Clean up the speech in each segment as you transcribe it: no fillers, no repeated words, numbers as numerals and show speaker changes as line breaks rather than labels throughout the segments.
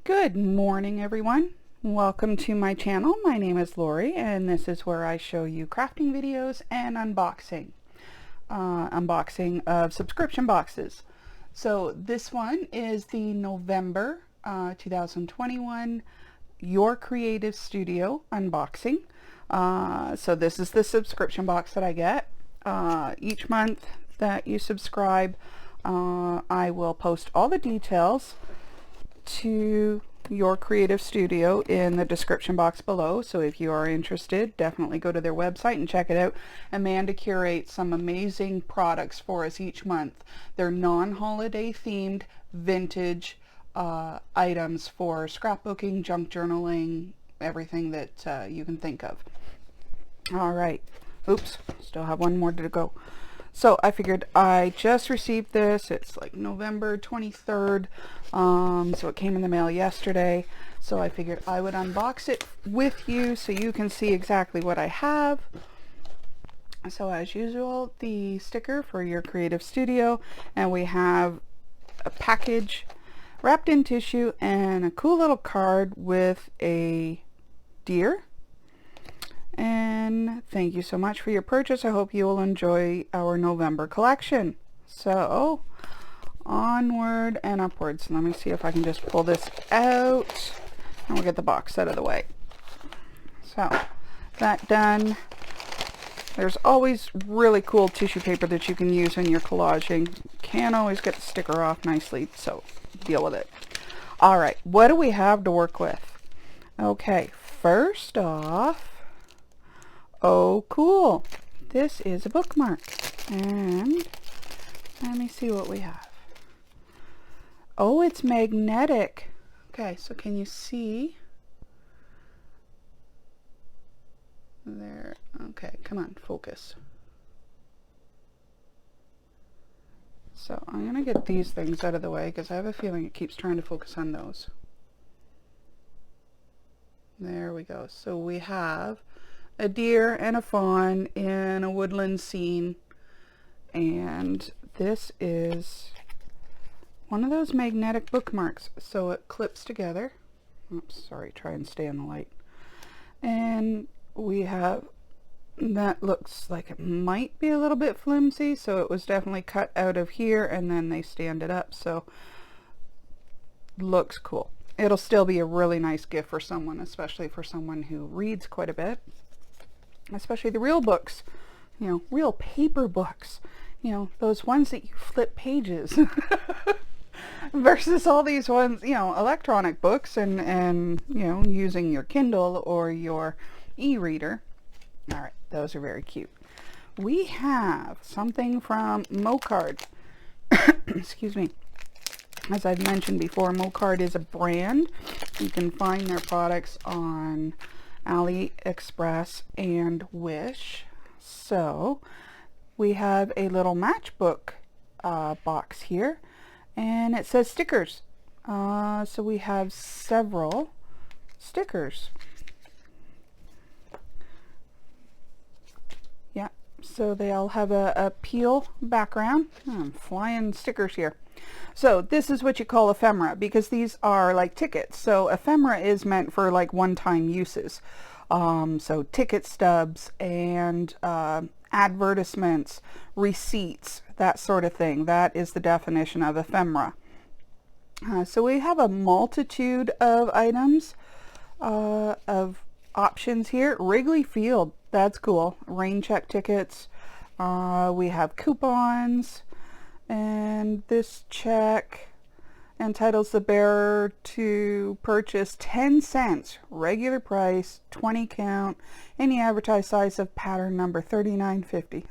Good morning, everyone. Welcome to my channel. My name is Lori, and this is where I show you crafting videos and unboxing. Unboxing of subscription boxes. So this one is the November 2021 Your Creative Studio unboxing. So this is the subscription box that I get. Each month that you subscribe, I will post all the details to Your Creative Studio in the description box below. So if you are interested, definitely go to their website and check it out. Amanda curates some amazing products for us each month. They're non-holiday themed vintage items for scrapbooking, junk journaling, everything that you can think of. All right. Oops, still have one more to go. So I figured I just received this. It's like November 23rd. So it came in the mail yesterday. So I figured I would unbox it with you so you can see exactly what I have. So as usual, the sticker for Your Creative Studio, and we have a package wrapped in tissue and a cool little card with a deer. And thank you so much for your purchase. I hope you will enjoy our November collection. So onward and upwards. Let me see if I can just pull this out and we'll get the box out of the way. So that done. There's always really cool tissue paper that you can use in your collaging. Can't always get the sticker off nicely, so deal with it. All right, what do we have to work with? Okay, first off, oh cool, this is a bookmark, and let me see what we have. Oh, it's magnetic. Okay, so can you see there? Okay, come on, focus. So I'm gonna get these things out of the way because I have a feeling it keeps trying to focus on those. There we go. So we have a deer and a fawn in a woodland scene, and this is one of those magnetic bookmarks, so it clips together. Oops, sorry, try and stay in the light. And we have, that looks like it might be a little bit flimsy, so it was definitely cut out of here and then they stand it up, so looks cool. It'll still be a really nice gift for someone, especially for someone who reads quite a bit. Especially the real books, you know, real paper books, you know, those ones that you flip pages versus all these ones, you know, electronic books and you know, using your Kindle or your e-reader. All right, those are very cute. We have something from Mocard. Excuse me. As I've mentioned before, Mocard is a brand. You can find their products on AliExpress and Wish. So we have a little matchbook box here, and it says stickers. So we have several stickers. Yeah, so they all have a peel background. I'm flying stickers here. So this is what you call ephemera, because these are like tickets. So ephemera is meant for like one-time uses. So ticket stubs and advertisements, receipts, that sort of thing. That is the definition of ephemera. So we have a multitude of items, of options here. Wrigley Field, that's cool. Rain check tickets. We have coupons. And this check entitles the bearer to purchase 10 cents, regular price, 20 count, any advertised size of pattern number 3950.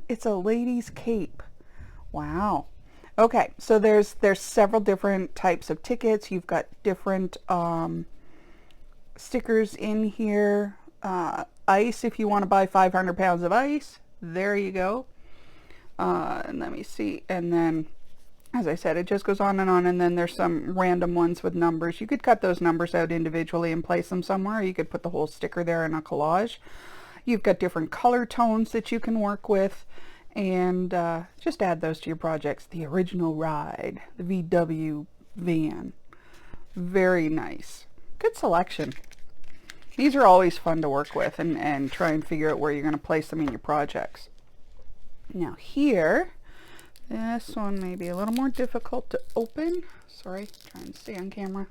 It's a lady's cape. Wow. Okay, so there's several different types of tickets. You've got different stickers in here. Ice, if you want to buy 500 pounds of ice, there you go. And let me see, and then as I said, it just goes on, and then there's some random ones with numbers. You could cut those numbers out individually and place them somewhere. You could put the whole sticker there in a collage. You've got different color tones that you can work with, and just add those to your projects. The original ride, the VW van, Very nice. Good selection. These are always fun to work with and try and figure out where you're going to place them in your projects. Now here, this one may be a little more difficult to open. Sorry, trying to stay on camera.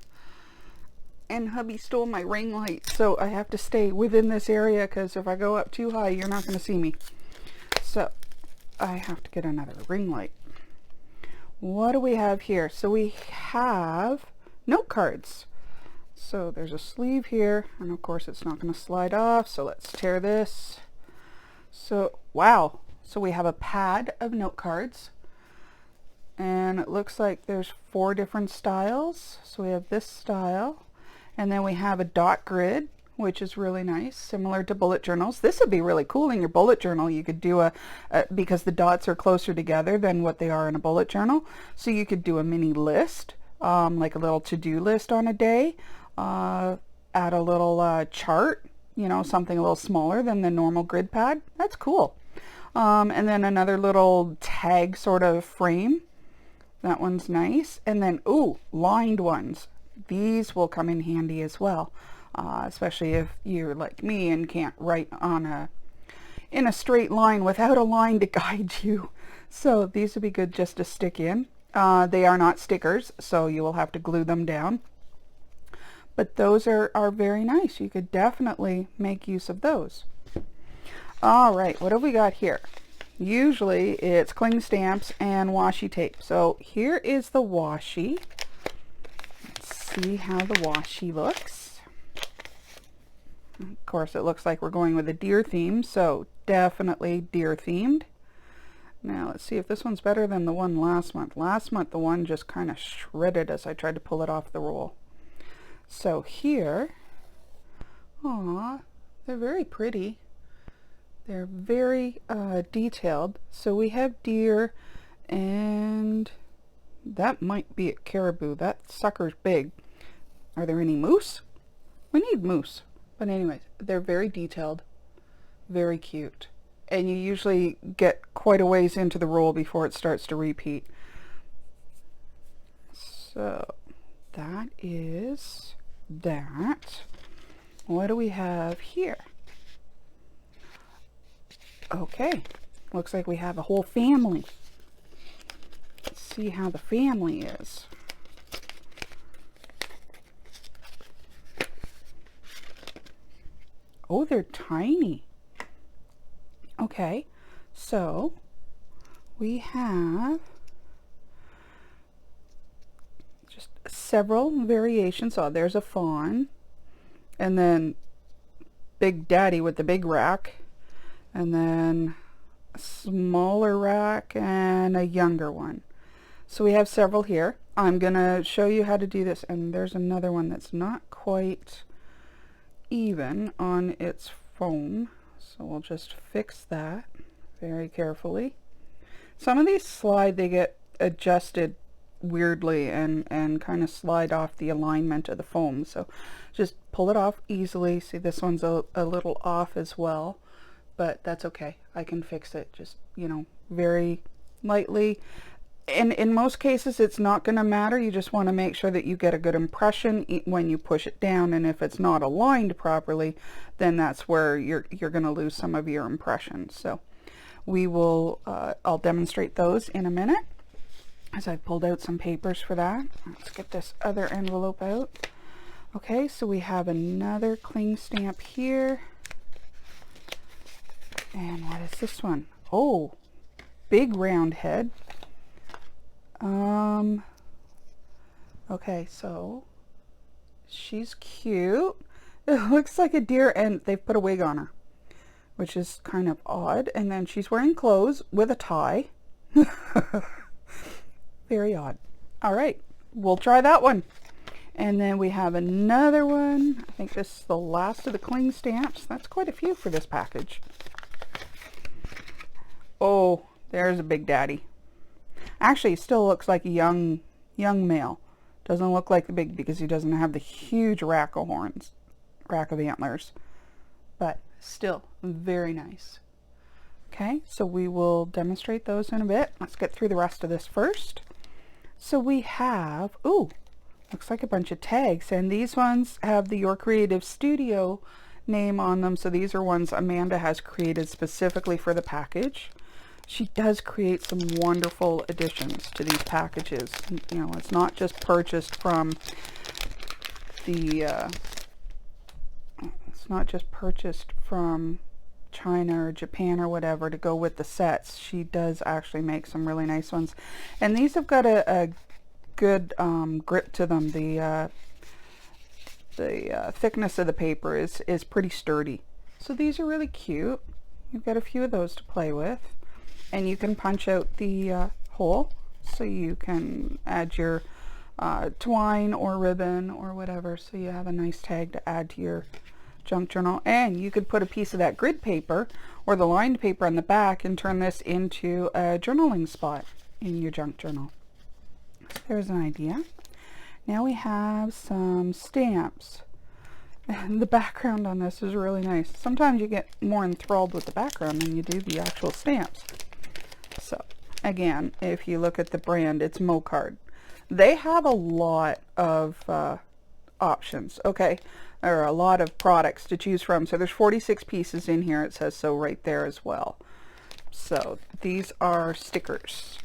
And hubby stole my ring light, so I have to stay within this area because if I go up too high, you're not going to see me. So I have to get another ring light. What do we have here? So we have note cards. So there's a sleeve here, and of course it's not going to slide off, so let's tear this. So, wow. So we have a pad of note cards, and it looks like there's 4 different styles. So we have this style. And then we have a dot grid, which is really nice, similar to bullet journals. This would be really cool in your bullet journal. You could do because the dots are closer together than what they are in a bullet journal. So you could do a mini list, like a little to-do list on a day, add a little chart, you know, something a little smaller than the normal grid pad. That's cool. And then another little tag sort of frame. That one's nice. And then, ooh, lined ones. These will come in handy as well, especially if you're like me and can't write in a straight line without a line to guide you. So these would be good just to stick in. They are not stickers, so you will have to glue them down. But those are very nice. You could definitely make use of those. All right, what have we got here? Usually it's cling stamps and washi tape. So here is the washi. See how the washi looks. Of course, it looks like we're going with a deer theme, so definitely deer themed. Now let's see if this one's better than the one last month. Last month the one just kind of shredded as I tried to pull it off the roll. So here, aw, they're very pretty. They're very detailed. So we have deer, and that might be a caribou. That sucker's big. Are there any moose? We need moose. But anyways, they're very detailed, very cute. And you usually get quite a ways into the roll before it starts to repeat. So that is that. What do we have here? Okay, looks like we have a whole family. Let's see how the family is. Oh, they're tiny. Okay, so we have just several variations. Oh, there's a fawn, and then Big Daddy with the big rack, and then a smaller rack and a younger one. So we have several here. I'm gonna show you how to do this, and there's another one that's not quite even on its foam, so we'll just fix that very carefully. Some of these slide, they get adjusted weirdly and kind of slide off the alignment of the foam, so just pull it off easily. See, this one's a little off as well, but that's okay. I can fix it, just, you know, very lightly. And in most cases it's not going to matter. You just want to make sure that you get a good impression when you push it down, and if it's not aligned properly, then that's where you're going to lose some of your impression. So we will I'll demonstrate those in a minute as I've pulled out some papers for that. Let's get this other envelope out. Okay, so we have another cling stamp here. And what is this one? Oh, big round head. Okay, so she's cute. It looks like a deer, and they've put a wig on her, which is kind of odd. And then she's wearing clothes with a tie. Very odd. All right, we'll try that one. And then we have another one. I think this is the last of the cling stamps. That's quite a few for this package. Oh, there's a Big Daddy. Actually, he still looks like a young male. Doesn't look like the big, because he doesn't have the huge rack of horns, rack of antlers. But still, very nice. Okay, so we will demonstrate those in a bit. Let's get through the rest of this first. So we have, ooh, looks like a bunch of tags, and these ones have the Your Creative Studio name on them, so these are ones Amanda has created specifically for the package. She does create some wonderful additions to these packages. You know, it's not just purchased from the it's not just purchased from China or Japan or whatever to go with the sets. She does actually make some really nice ones, and these have got a good grip to them. The thickness of the paper is pretty sturdy, so these are really cute. You've got a few of those to play with, and you can punch out the hole so you can add your twine or ribbon or whatever, so you have a nice tag to add to your junk journal. And you could put a piece of that grid paper or the lined paper on the back and turn this into a journaling spot in your junk journal. There's an idea. Now we have some stamps, and the background on this is really nice. Sometimes you get more enthralled with the background than you do the actual stamps. So again, if you look at the brand, it's Mocard. They have a lot of options, okay? There are a lot of products to choose from. So there's 46 pieces in here. It says so right there as well. So these are stickers.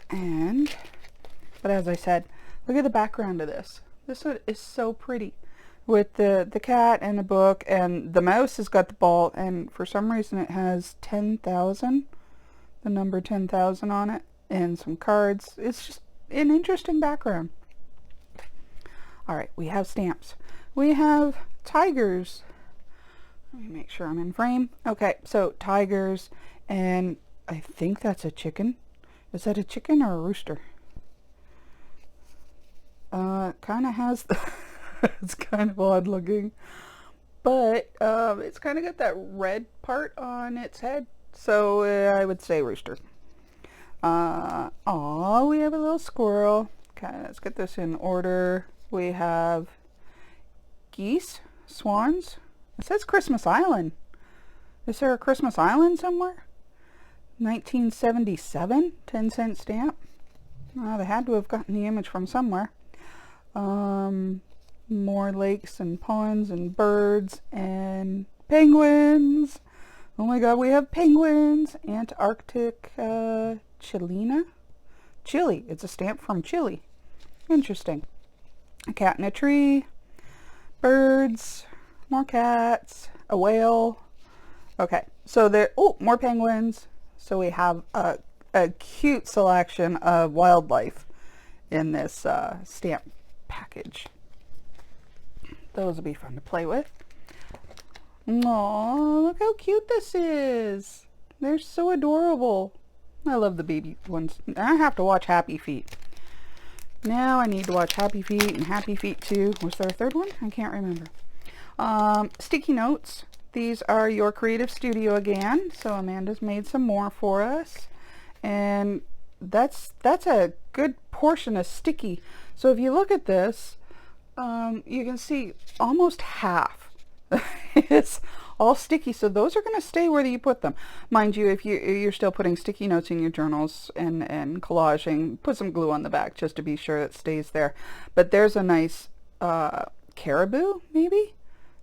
But as I said, look at the background of this. This one is so pretty with the cat and the book, and the mouse has got the ball, and for some reason it has 10,000, the number 10,000 on it, and some cards. It's just an interesting background. All right, we have stamps. We have tigers. Let me make sure I'm in frame. Okay, so tigers, and I think that's a chicken. Is that a chicken or a rooster? Kind of has the it's kind of odd looking, but it's kind of got that red part on its head, so I would say rooster. Oh, we have a little squirrel. Okay, let's get this in order. We have geese, swans. It says Christmas Island. Is there a Christmas Island somewhere? 1977, 10-cent stamp. They had to have gotten the image from somewhere. More lakes and ponds and birds and penguins. Oh my god, we have penguins. Antarctic Chilena? Chile. It's a stamp from Chile. Interesting. A cat in a tree. Birds. More cats. A whale. Okay, so there, oh, more penguins. So we have a cute selection of wildlife in this stamp package. Those will be fun to play with. Aww, look how cute this is. They're so adorable. I love the baby ones. I have to watch Happy Feet. Now I need to watch Happy Feet and Happy Feet 2. Was there a third one? I can't remember. Sticky notes. These are Your Creative Studio again. So Amanda's made some more for us. And that's a good portion of sticky. So if you look at this, you can see almost half is all sticky. So those are going to stay where you put them. Mind you, if you're still putting sticky notes in your journals and collaging, put some glue on the back just to be sure it stays there. But there's a nice caribou, maybe?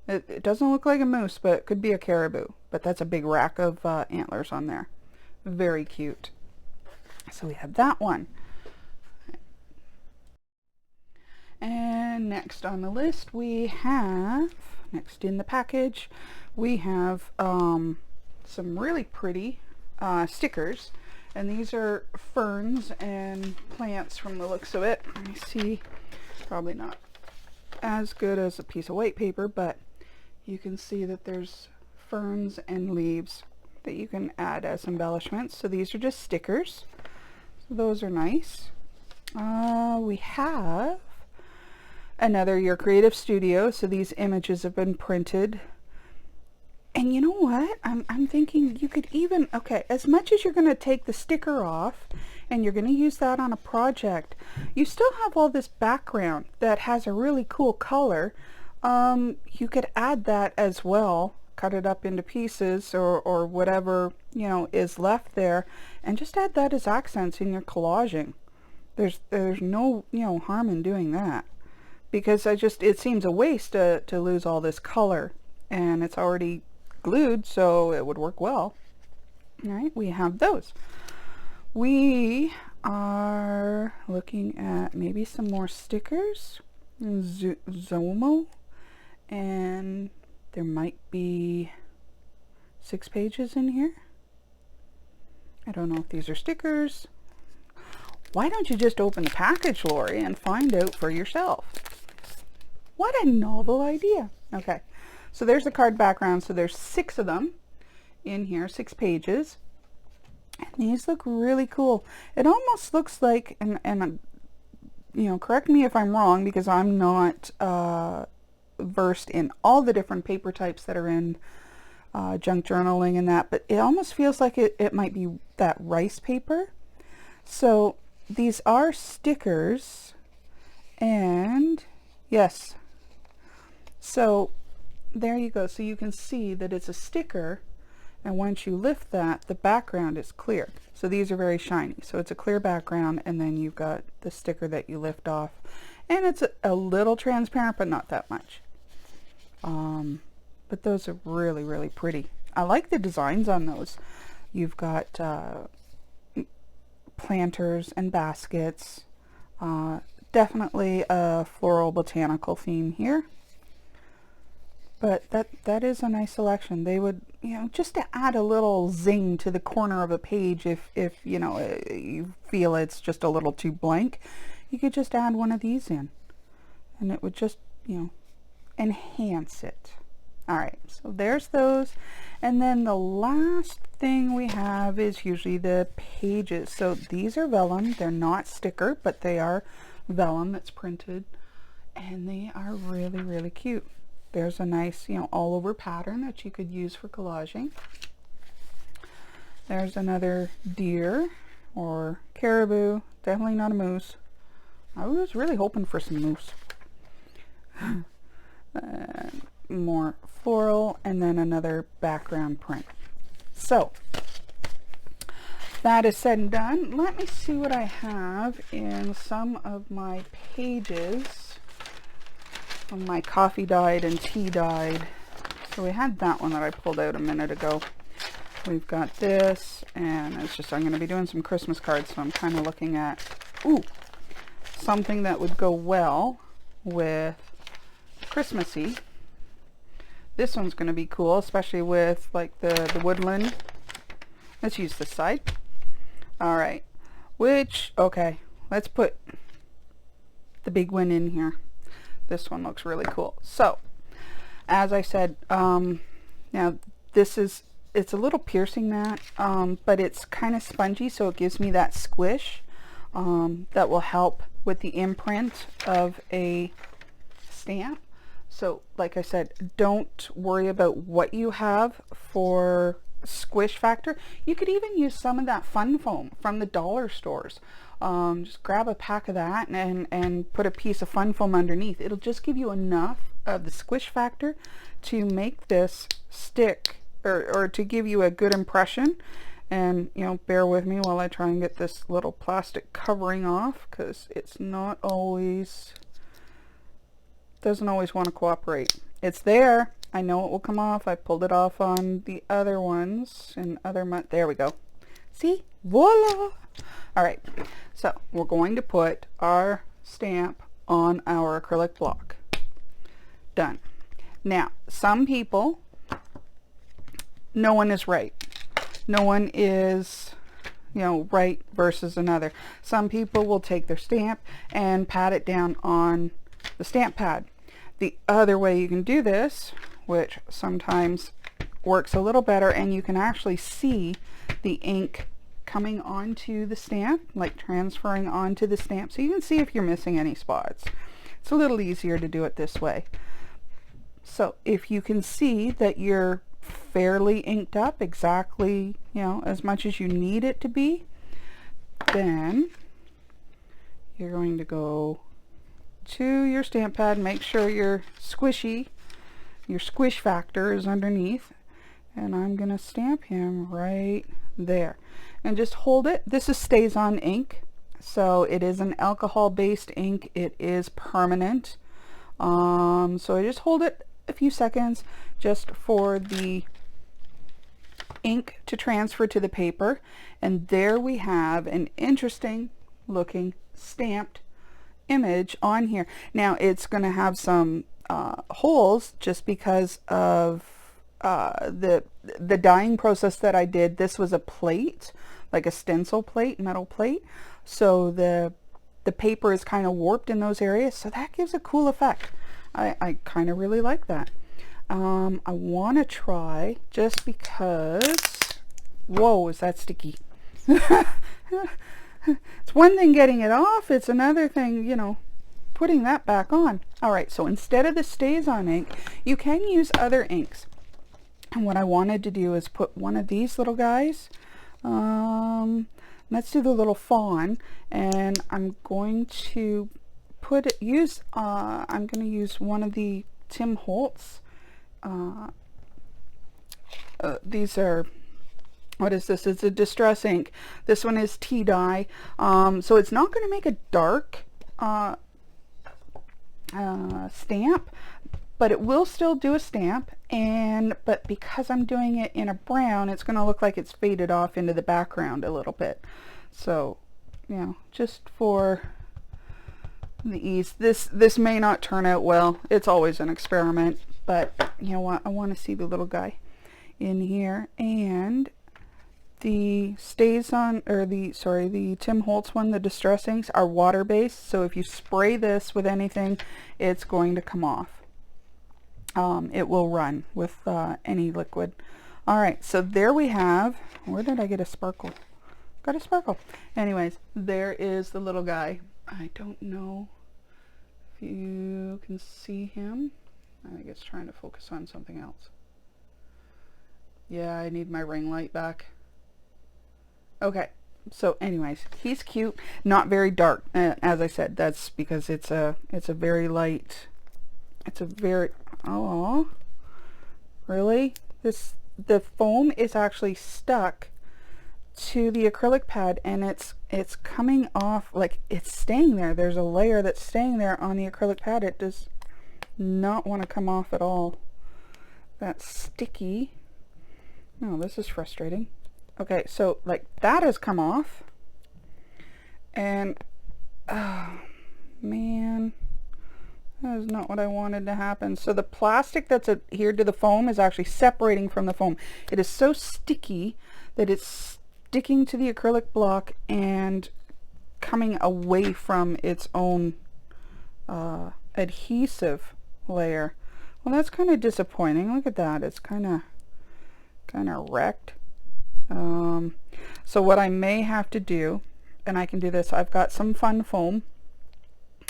It doesn't look like a moose, but it could be a caribou. But that's a big rack of antlers on there. Very cute. So we have that one. And next on the list we have, next in the package, we have some really pretty stickers. And these are ferns and plants from the looks of it. Let me see, probably not as good as a piece of white paper, but you can see that there's ferns and leaves that you can add as embellishments. So these are just stickers. So those are nice. We have another Your Creative Studio. So these images have been printed. And you know what? I'm thinking you could even, okay, as much as you're going to take the sticker off and you're going to use that on a project, you still have all this background that has a really cool color. You could add that as well, cut it up into pieces or whatever, you know, is left there, and just add that as accents in your collaging. There's no, you know, harm in doing that, because it seems a waste to lose all this color, and it's already glued, so it would work well. All right, we have those. We are looking at maybe some more stickers. Zomo, and there might be 6 pages in here. I don't know if these are stickers. Why don't you just open the package, Lori, and find out for yourself? What a novel idea. Okay, so there's the card background. So there's 6 of them in here, 6 pages. And these look really cool. It almost looks like, and you know, correct me if I'm wrong, because I'm not versed in all the different paper types that are in junk journaling and that, but it almost feels like it might be that rice paper. So these are stickers, and yes, so there you go. So you can see that it's a sticker, and once you lift that, the background is clear. So these are very shiny. So it's a clear background, and then you've got the sticker that you lift off, and it's a little transparent, but not that much. But those are really, really pretty. I like the designs on those. You've got planters and baskets. Definitely a floral botanical theme here. But that is a nice selection. They would, you know, just to add a little zing to the corner of a page, if you know, you feel it's just a little too blank, you could just add one of these in, and it would just, you know, enhance it. All right, so there's those. And then the last thing we have is usually the pages. So these are vellum. They're not sticker, but they are vellum that's printed, and they are really, really cute. There's a nice, you know, all over pattern that you could use for collaging. There's another deer or caribou, definitely not a moose. I was really hoping for some moose. More floral, and then another background print. So that is said and done. Let me see what I have in some of my pages. My coffee dyed and tea dyed. So we had that one that I pulled out a minute ago. We've got this, and it's just, I'm going to be doing some Christmas cards, so I'm kind of looking at, ooh, something that would go well with Christmassy. This one's going to be cool, especially with like the woodland. Let's use this side. All right, okay, let's put the big one in here. This one looks really cool. So as I said, now this is, it's a little piercing mat, but it's kind of spongy, so it gives me that squish that will help with the imprint of a stamp. So like I said, don't worry about what you have for squish factor. You could even use some of that fun foam from the dollar stores. Just grab a pack of that and put a piece of fun foam underneath. It'll just give you enough of the squish factor to make this stick, or to give you a good impression. And, you know, bear with me while I try and get this little plastic covering off, because it's not always, doesn't always want to cooperate. It's there. I know it will come off. I pulled it off on the other ones and other month. There we go. See? Voila! All right. So we're going to put our stamp on our acrylic block. Done. Now, some people, no one is right. No one is, you know, right versus another. Some people will take their stamp and pat it down on the stamp pad. The other way you can do this, which sometimes works a little better, and you can actually see the ink coming onto the stamp, like transferring onto the stamp, so you can see if you're missing any spots. It's a little easier to do it this way. So if you can see that you're fairly inked up, exactly, you know, as much as you need it to be, then you're going to go to your stamp pad, make sure your squish factor is underneath, and I'm gonna stamp him right there, and just hold it. This is stays on ink, So it is an alcohol-based ink. It is permanent. So I just hold it a few seconds just for the ink to transfer to the paper, and there we have an interesting looking stamped image on here. Now it's going to have some holes just because of the dyeing process that I did. This was a plate, like a stencil plate, metal plate, so the paper is kind of warped in those areas, so that gives a cool effect. I kind of really like that. I want to try, just because, whoa, is that sticky? It's one thing getting it off, it's another thing, you know, putting that back on. Alright, so instead of the StazOn ink, you can use other inks. And what I wanted to do is put one of these little guys. Let's do the little fawn, and I'm going to use one of the Tim Holtz. These are, what is this? It's a distress ink. This one is tea dye, so it's not going to make a dark stamp, but it will still do a stamp. But because I'm doing it in a brown, it's going to look like it's faded off into the background a little bit. So, you know, just for the ease. This may not turn out well. It's always an experiment, but you know what? I want to see the little guy in here. And the StazOn, or the Tim Holtz one, the distress inks, are water based, so if you spray this with anything, it's going to come off. It will run with any liquid. Alright, so there we have, where did I get a sparkle? Got a sparkle. Anyways, there is the little guy. I don't know if you can see him. I think it's trying to focus on something else. Yeah, I need my ring light back. Okay, so anyways, he's cute, not very dark. As I said, that's because it's a very light. It's a very, oh, really? The foam is actually stuck to the acrylic pad, and it's coming off, like it's staying there. There's a layer that's staying there on the acrylic pad. It does not want to come off at all. That's sticky. Oh, this is frustrating. Okay, so like that has come off, and oh man, that is not what I wanted to happen. So the plastic that's adhered to the foam is actually separating from the foam. It is so sticky that it's sticking to the acrylic block and coming away from its own adhesive layer. Well, that's kind of disappointing. Look at that. It's kind of wrecked. So what I may have to do, and I can do this, I've got some fun foam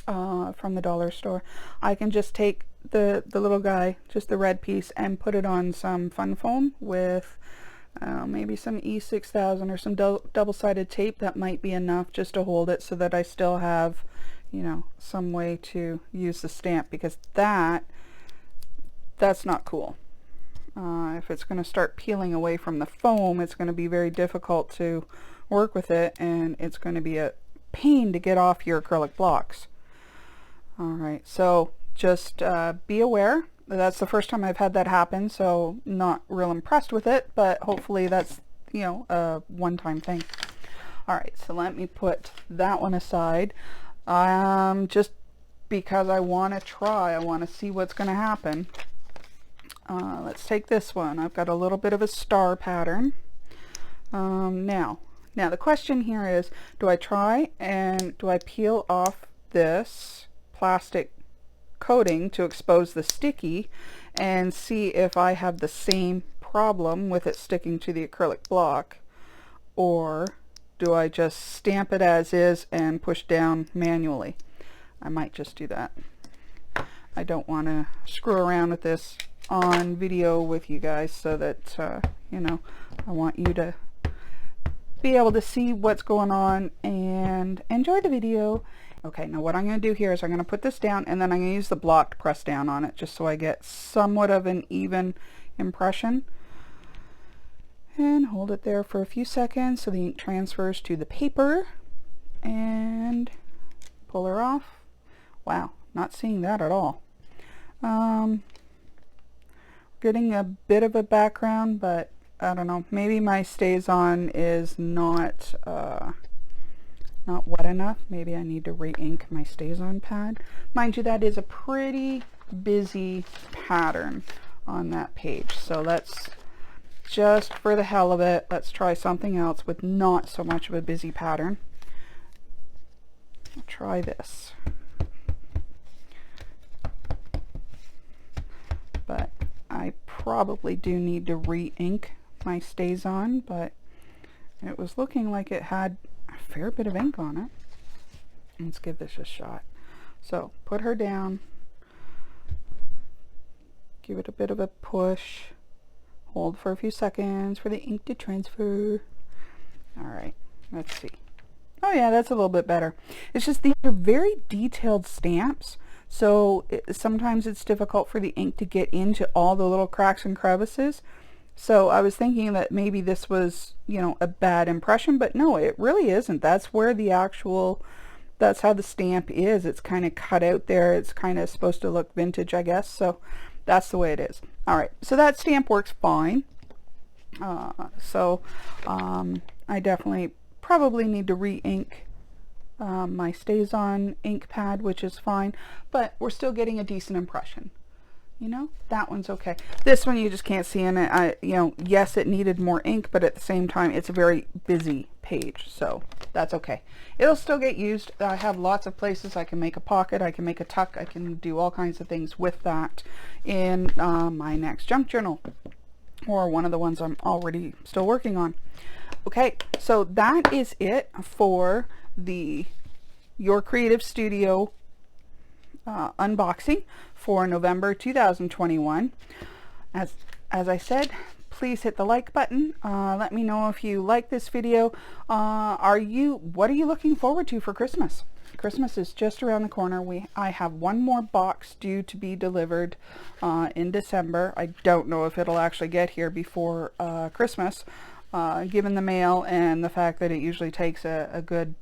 from the dollar store. I can just take the little guy, just the red piece, and put it on some fun foam with maybe some E6000 or some double-sided tape. That might be enough just to hold it so that I still have, you know, some way to use the stamp, because that's not cool. If it's going to start peeling away from the foam, it's going to be very difficult to work with it, and it's going to be a pain to get off your acrylic blocks. Alright, so just be aware. That's the first time I've had that happen, so not real impressed with it, but hopefully that's, you know, a one-time thing. Alright, so let me put that one aside. Just because I want to try, I want to see what's going to happen. Let's take this one. I've got a little bit of a star pattern. Now the question here is, do I try and do I peel off this plastic coating to expose the sticky and see if I have the same problem with it sticking to the acrylic block, or do I just stamp it as is and push down manually? I might just do that. I don't want to screw around with this on video with you guys, so that you know, I want you to be able to see what's going on and enjoy the video. Okay, now what I'm going to do here is I'm going to put this down, and then I'm going to use the block to press down on it, just so I get somewhat of an even impression, and hold it there for a few seconds so the ink transfers to the paper. and pull her off. Wow, not seeing that at all. Getting a bit of a background, but I don't know, maybe my StazOn is not wet enough. Maybe I need to re-ink my StazOn pad. Mind you, that is a pretty busy pattern on that page, so let's just, for the hell of it, let's try something else with not so much of a busy pattern. I'll try this. But I probably do need to re-ink my StazOn, but it was looking like it had a fair bit of ink on it. Let's give this a shot. So put her down, give it a bit of a push, hold for a few seconds for the ink to transfer. All right, let's see. Oh yeah, that's a little bit better. It's just these are very detailed stamps, so sometimes it's difficult for the ink to get into all the little cracks and crevices. So I was thinking that maybe this was, you know, a bad impression, but no, it really isn't. That's where the actual, that's how the stamp is. It's kind of cut out there. It's kind of supposed to look vintage, I guess. So that's the way it is. All right, so that stamp works fine. I definitely probably need to re-ink my StazOn ink pad, which is fine, but we're still getting a decent impression. You know, that one's okay. This one you just can't see in it. You know, yes, it needed more ink, but at the same time, it's a very busy page, so that's okay. It'll still get used. I have lots of places I can make a pocket, I can make a tuck, I can do all kinds of things with that in my next junk journal, or one of the ones I'm already still working on. Okay, so that is it for the Your Creative Studio unboxing for November 2021. As I said, please hit the like button. Let me know if you like this video. What are you looking forward to for Christmas? Christmas is just around the corner. I have one more box due to be delivered in December. I don't know if it'll actually get here before Christmas, given the mail and the fact that it usually takes a good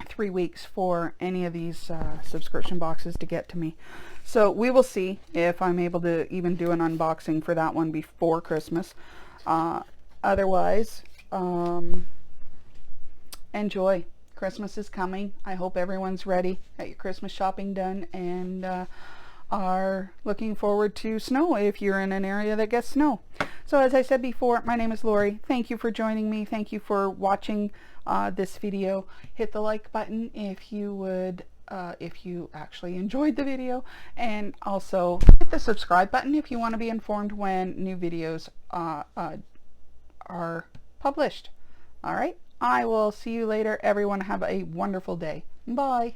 3 weeks for any of these subscription boxes to get to me. So we will see if I'm able to even do an unboxing for that one before Christmas. Otherwise, enjoy. Christmas is coming. I hope everyone's ready, got your Christmas shopping done, and are looking forward to snow if you're in an area that gets snow. So as I said before, my name is Lori. Thank you for joining me. Thank you for watching this video. Hit the like button if you would, if you actually enjoyed the video, and also hit the subscribe button if you want to be informed when new videos are published. All right, I will see you later. Everyone have a wonderful day. Bye.